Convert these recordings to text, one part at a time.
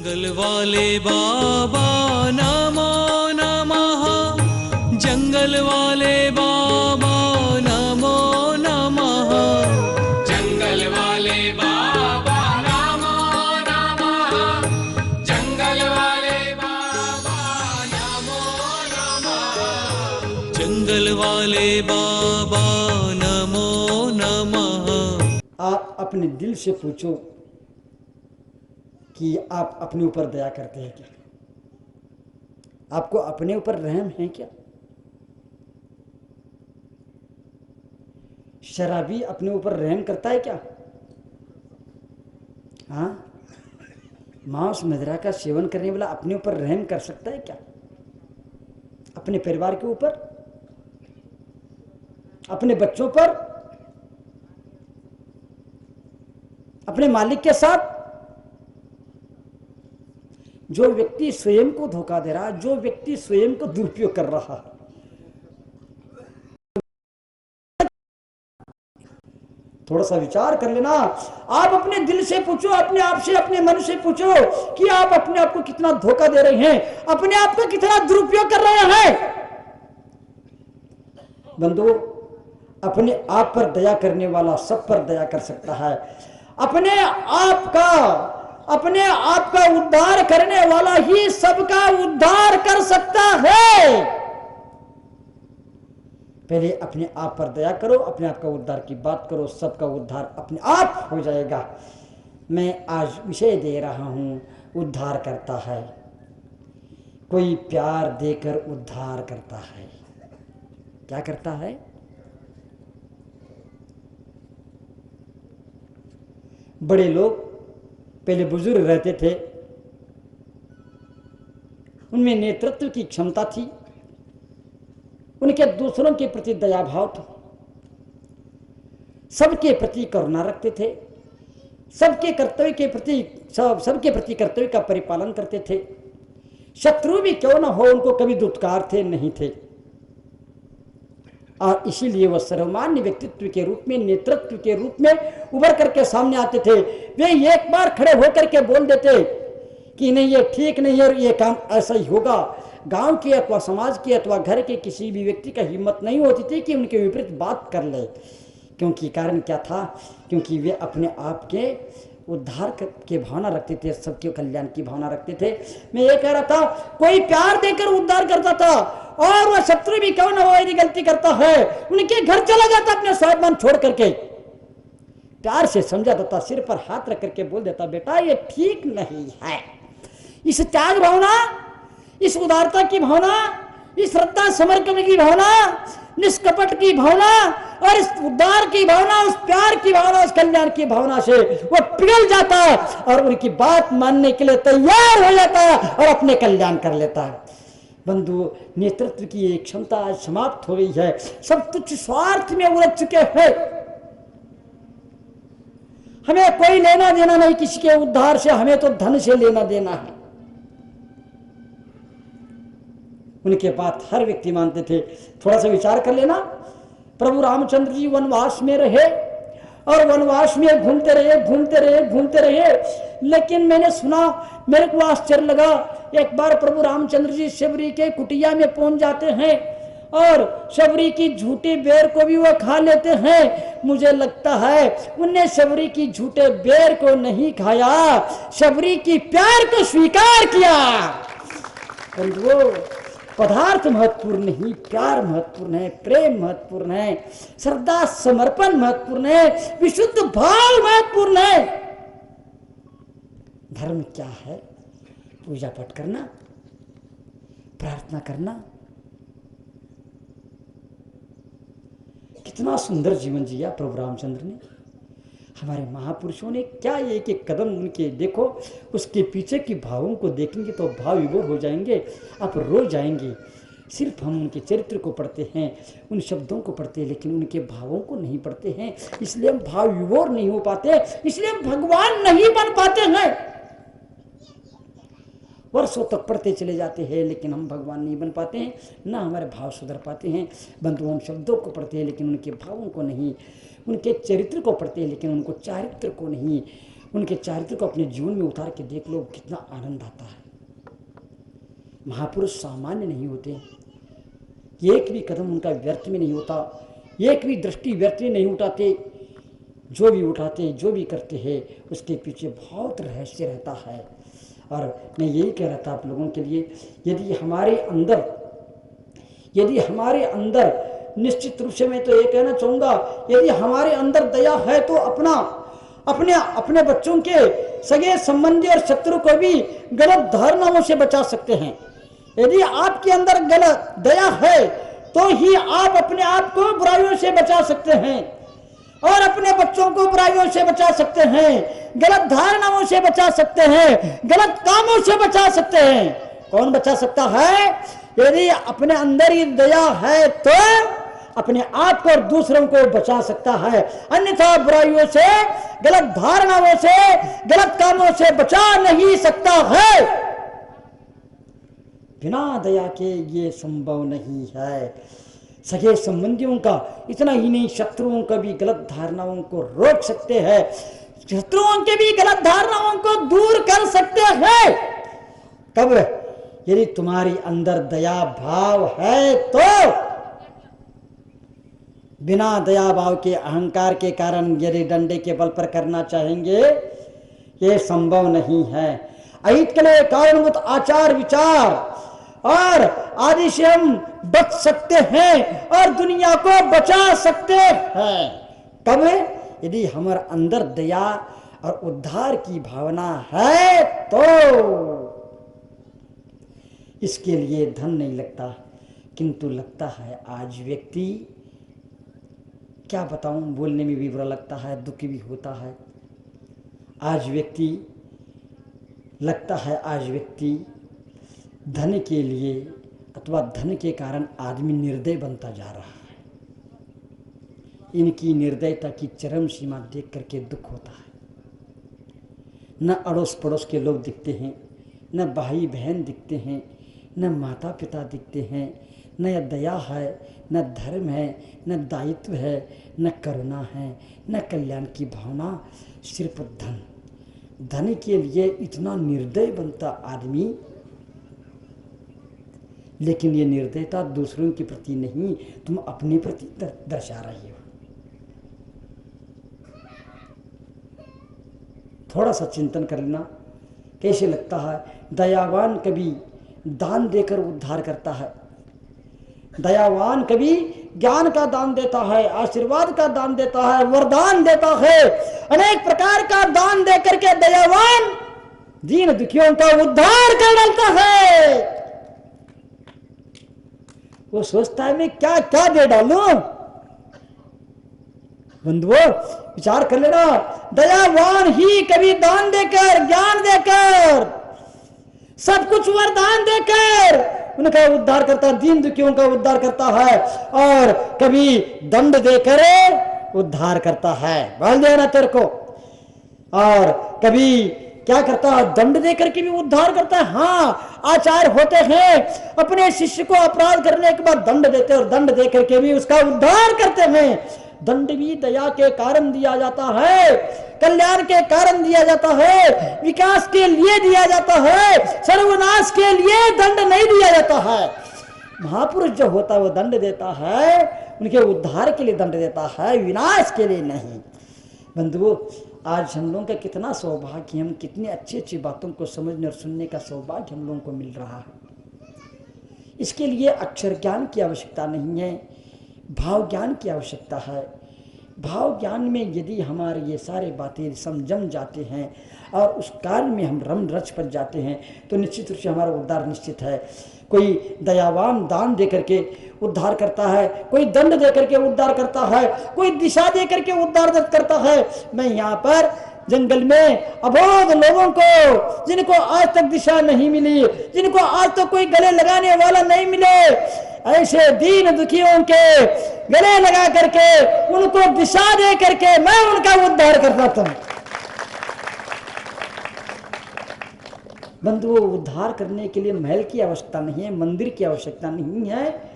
जंगल वाले बाबा नमो नमः, जंगल वाले बाबा नमो नमः, जंगल वाले बाबा नमो नमः, जंगल वाले बाबा नमो नमः, जंगल वाले बाबा नमो नमः। आप अपने दिल से पूछो कि आप अपने ऊपर दया करते हैं क्या? आपको अपने ऊपर रहम है क्या? शराबी अपने ऊपर रहम करता है क्या? हाँ, मांस मदिरा का सेवन करने वाला अपने ऊपर रहम कर सकता है क्या? अपने परिवार के ऊपर, अपने बच्चों पर, अपने मालिक के साथ? जो व्यक्ति स्वयं को धोखा दे रहा है, जो व्यक्ति स्वयं को दुरुपयोग कर रहा है, थोड़ा सा विचार कर लेना। आप अपने दिल से पूछो, अपने आप से, अपने मन से पूछो कि आप अपने आप को कितना धोखा दे रहे हैं, अपने आप को कितना दुरुपयोग कर रहे हैं। बंधु, अपने आप पर दया करने वाला सब पर दया कर सकता है। अपने आप का उद्धार करने वाला ही सबका उद्धार कर सकता है। पहले अपने आप पर दया करो, अपने आप का उद्धार की बात करो, सबका उद्धार अपने आप हो जाएगा। मैं आज विषय दे रहा हूं, उद्धार करता है कोई, प्यार देकर उद्धार करता है। क्या करता है? बड़े लोग पहले बुजुर्ग रहते थे, उनमें नेतृत्व की क्षमता थी, उनके दूसरों के प्रति दया भाव था, सबके प्रति करुणा रखते थे, सबके प्रति कर्तव्य का परिपालन करते थे। शत्रु भी क्यों न हो, उनको कभी दुत्कारते नहीं थे। और इसीलिए वह सर्वमान्य व्यक्तित्व के रूप में, नेतृत्व के रूप में उभर करके सामने आते थे। वे एक बार खड़े होकर के बोल देते कि नहीं, ये ठीक नहीं है, ये काम ऐसा ही होगा। गांव के अथवा समाज के अथवा घर के किसी भी व्यक्ति का हिम्मत नहीं होती थी कि उनके विपरीत बात कर ले। क्योंकि कारण क्या था? क्योंकि वे अपने आप के उद्धार के भावना रखते थे, सबके कल्याण की भावना रखते थे। मैं ये कह रहा था, कोई प्यार देकर उद्धार करता था, और वह शत्रु भी क्यों न हो यदि गलती करता है, उनके घर चला जाता अपने स्वाभिमान छोड़ करके, प्यार से समझा देता, सिर पर हाथ रख करके बोल देता, बेटा ये ठीक नहीं है। इस त्याग भावना, इस उदारता की भावना, इस श्रद्धा समर्पण की भावना, निष्कपट की भावना, और इस उद्धार की भावना, उस प्यार की भावना, उस कल्याण की भावना से वो पिघल जाता है और उनकी बात मानने के लिए तैयार हो जाता है और अपने कल्याण कर लेता है। बंधु, नेतृत्व की एक क्षमता आज समाप्त हो गई है। सब तुच्छ स्वार्थ में उलझ चुके हैं। हमें कोई लेना देना नहीं किसी के उद्धार से, हमें तो धन से लेना देना है। उनके बात हर व्यक्ति मानते थे। थोड़ा सा विचार कर लेना, प्रभु रामचंद्र जी वनवास में रहे और वनवास में घूमते रहे। लेकिन मैंने सुना, मेरे को आश्चर्य लगा, एक बार प्रभु रामचंद्र जी शबरी के कुटिया में पहुंच जाते हैं और शबरी की झूठी बेर को भी वो खा लेते हैं। मुझे लगता है उनने शबरी की झूठे बेर को नहीं खाया, शबरी की प्यार को स्वीकार किया। पदार्थ महत्वपूर्ण नहीं, प्यार महत्वपूर्ण है, प्रेम महत्वपूर्ण है, श्रद्धा समर्पण महत्वपूर्ण है, विशुद्ध भाव महत्वपूर्ण है। धर्म क्या है? पूजा पाठ करना, प्रार्थना करना। कितना सुंदर जीवन जिया प्रभु रामचंद्र ने। हमारे महापुरुषों ने क्या एक एक कदम उनके देखो, उसके पीछे की भावों को देखेंगे तो भाव विभोर हो जाएंगे, आप रो जाएंगे। सिर्फ हम उनके चरित्र को पढ़ते हैं, उन शब्दों को पढ़ते हैं, लेकिन उनके भावों को नहीं पढ़ते हैं। इसलिए हम भाव विभोर नहीं हो पाते, इसलिए हम भगवान नहीं बन पाते हैं। वर्षों तक पढ़ते चले जाते हैं लेकिन हम भगवान नहीं बन पाते हैं, ना हमारे भाव सुधर पाते हैं। बंधु, हम शब्दों को पढ़ते हैं लेकिन उनके भावों को नहीं, उनके चरित्र को पढ़ते हैं लेकिन उनको चारित्र को नहीं। उनके चरित्र को अपने जीवन में उतार के देख लो, कितना आनंद आता है। महापुरुष सामान्य नहीं होते, एक भी कदम उनका व्यर्थ में नहीं होता, एक भी दृष्टि व्यर्थ में नहीं उठाते। जो भी उठाते, जो भी करते हैं, उसके पीछे बहुत रहस्य रहता है। और मैं यही कह रहा था आप लोगों के लिए, यदि हमारे अंदर निश्चित रूप से मैं तो ये कहना चाहूँगा, यदि हमारे अंदर दया है तो अपने बच्चों के सगे संबंधी और शत्रु को भी गलत धारणाओं से बचा सकते हैं। यदि आपके अंदर गलत दया है तो ही आप अपने आप को बुराइयों से बचा सकते हैं और अपने बच्चों को बुराइयों से बचा सकते हैं, गलत धारणाओं से बचा सकते हैं, गलत कामों से बचा सकते हैं। कौन बचा सकता है? यदि अपने अंदर ही दया है तो अपने आप को और दूसरों को बचा सकता है, अन्यथा बुराइयों से, गलत धारणाओं से, गलत कामों से बचा नहीं सकता है। बिना दया के ये संभव नहीं है। सगे संबंधियों का, इतना ही नहीं, शत्रुओं का भी गलत धारणाओं को रोक सकते हैं, शत्रुओं के भी गलत धारणाओं को दूर कर सकते हैं। कब? यदि तुम्हारी अंदर दया भाव है तो। बिना दया भाव के, अहंकार के कारण यदि डंडे के बल पर करना चाहेंगे, ये संभव नहीं है। अहित के लिए कारणभूत आचार विचार और आदि से हम बच सकते हैं और दुनिया को बचा सकते हैं। कब? यदि हमारे अंदर दया और उद्धार की भावना है तो। इसके लिए धन नहीं लगता, किंतु लगता है आज व्यक्ति, क्या बताऊं, बोलने में भी बुरा लगता है, दुखी भी होता है। आज व्यक्ति लगता है, आज व्यक्ति धन के लिए अथवा धन के कारण आदमी निर्दय बनता जा रहा है। इनकी निर्दयता की चरम सीमा देख करके दुख होता है। न अड़ोस पड़ोस के लोग दिखते हैं, न भाई बहन दिखते हैं, न माता पिता दिखते हैं, न दया है, न धर्म है, न दायित्व है, न करुणा है, न कल्याण की भावना, सिर्फ धन। धन के लिए इतना निर्दय बनता आदमी। लेकिन ये निर्दयता दूसरों के प्रति नहीं, तुम अपने प्रति दर्शा रही हो। थोड़ा सा चिंतन कर लेना, कैसे लगता है। दयावान कभी दान देकर उद्धार करता है, दयावान कभी ज्ञान का दान देता है, आशीर्वाद का दान देता है, वरदान देता है, अनेक प्रकार का दान दे करके दयावान दीन दुखियों का उद्धार कर डालता है। वो सोचता है मैं क्या क्या दे डालूं। बंधुओं, विचार कर लेना, दयावान ही कभी दान देकर, ज्ञान देकर, सब कुछ वरदान देकर उनका उद्धार करता है, दीन दुखियों का उद्धार करता है, और कभी दंड देकर उद्धार करता है, बोल देना तेरे को। और कभी क्या करता है, दंड देकर के भी उद्धार करता है। हाँ, आचार्य होते हैं, अपने शिष्य को अपराध करने के बाद दंड देते और दंड देकर के भी उसका उद्धार करते हैं। दंड भी दया के कारण दिया जाता है, कल्याण के कारण दिया जाता है, विकास के लिए दिया जाता है, सर्वनाश के लिए दंड नहीं दिया जाता है। महापुरुष जो होता है वो दंड देता है, उनके उद्धार के लिए दंड देता है, विनाश के लिए नहीं। बंधुओं, आज हम लोगों का कितना सौभाग्य, हम कितनी अच्छी अच्छी बातों को समझने और सुनने का सौभाग्य हम लोगों को मिल रहा है। इसके लिए अक्षर ज्ञान की आवश्यकता नहीं है, भाव ज्ञान की आवश्यकता है। भाव ज्ञान में यदि हमारे ये सारे बातें समझम जाते हैं और उस कार्य में हम रम रच पच जाते हैं तो निश्चित रूप से हमारा उद्धार निश्चित है। कोई दयावान दान दे करके उद्धार करता है, कोई दंड दे करके उद्धार करता है, कोई दिशा दे करके उद्धार करता है। मैं यहाँ पर जंगल में अबोध लोगों को, जिनको आज तक दिशा नहीं मिली, जिनको आज तक कोई गले लगाने वाला नहीं मिले, ऐसे दीन दुखियों के गले लगा करके उनको दिशा दे करके मैं उनका उद्धार करता हूं। बंधुओं, उद्धार करने के लिए महल की आवश्यकता नहीं है, मंदिर की आवश्यकता नहीं है।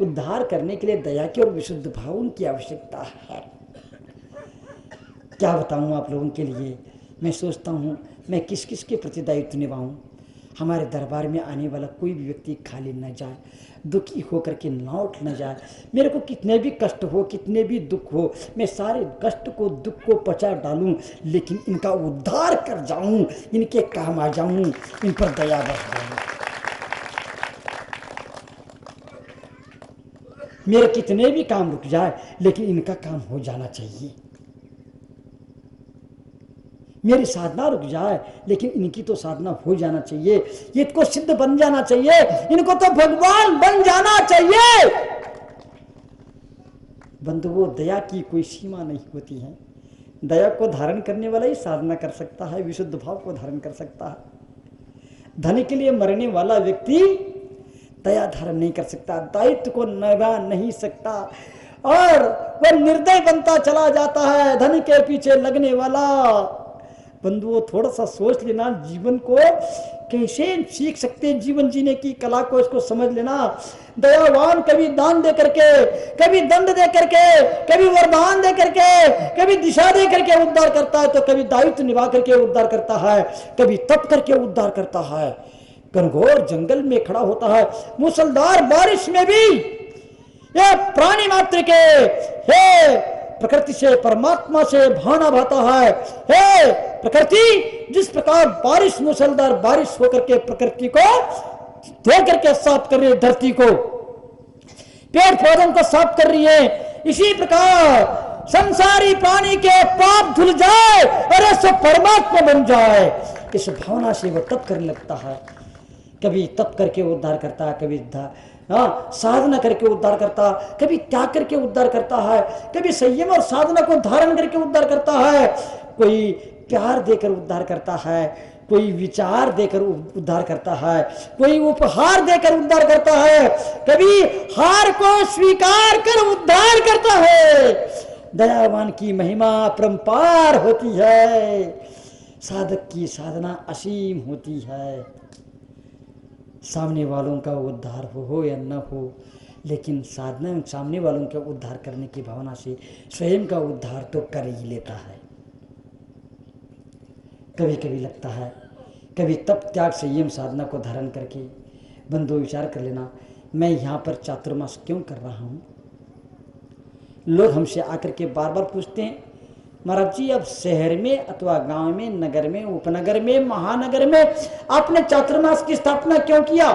उद्धार करने के लिए दया की और विशुद्ध भाव की आवश्यकता है। क्या बताऊं आप लोगों के लिए, मैं सोचता हूँ मैं किस किस के प्रति दायित्व निभाऊँ। हमारे दरबार में आने वाला कोई भी व्यक्ति खाली न जाए, दुखी होकर के लौट न जाए। मेरे को कितने भी कष्ट हो, कितने भी दुख हो, मैं सारे कष्ट को, दुख को पचा डालूं, लेकिन इनका उद्धार कर जाऊं, इनके काम आ जाऊं, इन पर दया बरस जाऊं। मेरे कितने भी काम रुक जाए, लेकिन इनका काम हो जाना चाहिए। मेरी साधना रुक जाए, लेकिन इनकी तो साधना हो जाना चाहिए। ये इनको सिद्ध बन जाना चाहिए, इनको तो भगवान बन जाना चाहिए। बंधुओं, दया की कोई सीमा नहीं होती है। दया को धारण करने वाला ही साधना कर सकता है, विशुद्ध भाव को धारण कर सकता है। धन के लिए मरने वाला व्यक्ति दया धारण नहीं कर सकता, दायित्व को निभा नहीं सकता, और वह निर्दय बनता चला जाता है धन के पीछे लगने वाला। बंधुओं, थोड़ा सा सोच लेना, जीवन को कैसे सीख सकते हैं, जीवन जीने की कला को, इसको समझ लेना। दयावान कभी दान दे करके, कभी दंड दे करके, कभी वरदान दे करके, कभी दिशा दे करके उद्धार करता है, तो कभी दायित्व निभा करके उद्धार करता है, कभी तप करके उद्धार करता है। घनघोर जंगल में खड़ा होता है, मूसलधार बारिश में भी यह प्राणी मात्र के हे प्रकृति से, परमात्मा से भावना भाता है। हे प्रकृति, जिस प्रकार बारिश, मूसलधार बारिश होकर के प्रकृति को धो करके साफ कर रही है, धरती को, पेड़ पौधों को साफ कर रही है, इसी प्रकार संसारी प्राणी के पाप धुल जाए और ऐसे परमात्मा बन जाए, इस भावना से वह तप करने लगता है। कभी तप करके उद्धार करता है, कभी साधना करके उद्धार करता, कभी त्याग करके उद्धार करता है, कभी संयम और साधना को धारण करके उद्धार करता है, कोई प्यार देकर उद्धार करता है, कोई विचार देकर उद्धार करता है, कोई उपहार देकर उद्धार करता है, कभी हार को स्वीकार कर उद्धार करता है। दयावान की महिमा परंपार होती है, साधक की साधना असीम होती है। सामने वालों का उद्धार हो या न हो, लेकिन साधना सामने वालों का उद्धार करने की भावना से स्वयं का उद्धार तो कर ही लेता है। कभी कभी लगता है, कभी तप त्याग संयम साधना को धारण करके, बंधु विचार कर लेना, मैं यहाँ पर चातुर्मास क्यों कर रहा हूँ। लोग हमसे आकर के बार बार पूछते हैं, महाराज जी, अब शहर में अथवा गांव में, नगर में, उपनगर में, महानगर में आपने चातुर्मास की स्थापना क्यों किया।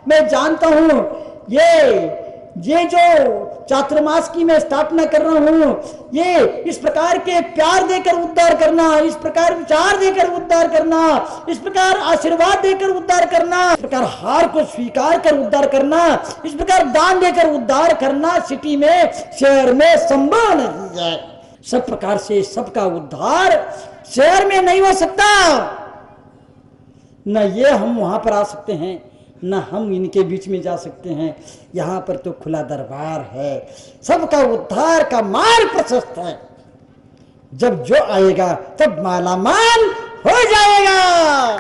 मैं जानता हूं ये जो चातुर्मास की मैं स्थापना कर रहा हूं, ये इस प्रकार के प्यार देकर उद्धार करना, इस प्रकार विचार देकर उद्धार करना, इस प्रकार आशीर्वाद देकर उद्धार करना, इस प्रकार हार को स्वीकार कर उद्धार करना, इस प्रकार दान देकर उद्धार करना सिटी में, शहर में संभव नहीं है। सब प्रकार से सबका उद्धार शहर में नहीं हो सकता। न ये हम वहां पर आ सकते हैं, न हम इनके बीच में जा सकते हैं। यहाँ पर तो खुला दरबार है, सबका उद्धार का मार्ग प्रशस्त है। जब जो आएगा तब मालामाल हो जाएगा।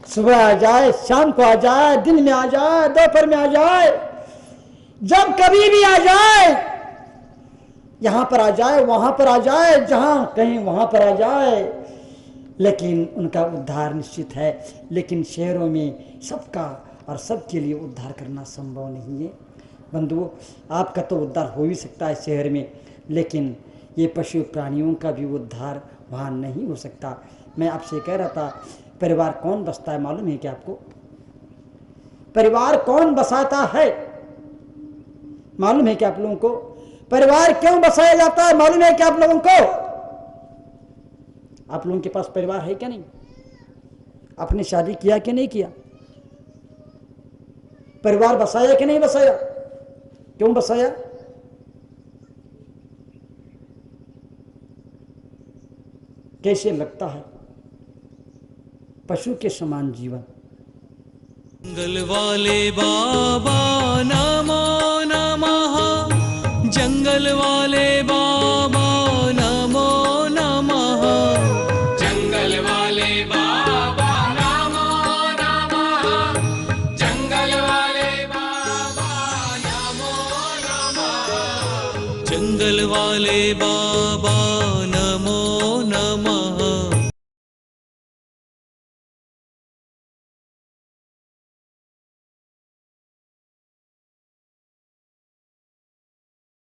सुबह आ जाए, शाम को आ जाए, दिन में आ जाए, दोपहर में आ जाए, जब कभी भी आ जाए, यहाँ पर आ जाए, वहां पर आ जाए, जहां कहीं वहां पर आ जाए, लेकिन उनका उद्धार निश्चित है। लेकिन शहरों में सबका और सबके लिए उद्धार करना संभव नहीं है। बंधुओं, आपका तो उद्धार हो ही सकता है शहर में, लेकिन ये पशु प्राणियों का भी उद्धार वहाँ नहीं हो सकता। मैं आपसे कह रहा था, परिवार कौन बसता है मालूम है क्या आपको? परिवार कौन बसाता है मालूम है क्या आप लोगों को? परिवार क्यों बसाया जाता है मालूम है क्या आप लोगों को? आप लोगों के पास परिवार है क्या नहीं? आपने शादी किया कि नहीं किया? परिवार बसाया कि नहीं बसाया? क्यों बसाया? कैसे लगता है पशु के समान जीवन? जंगल वाले बाबा नमो नमः, जंगल वाले बाबा नमो नमः, जंगल वाले बाबा नमो नमः, जंगल वाले बाबा नमो नमः, जंगल वाले बाबा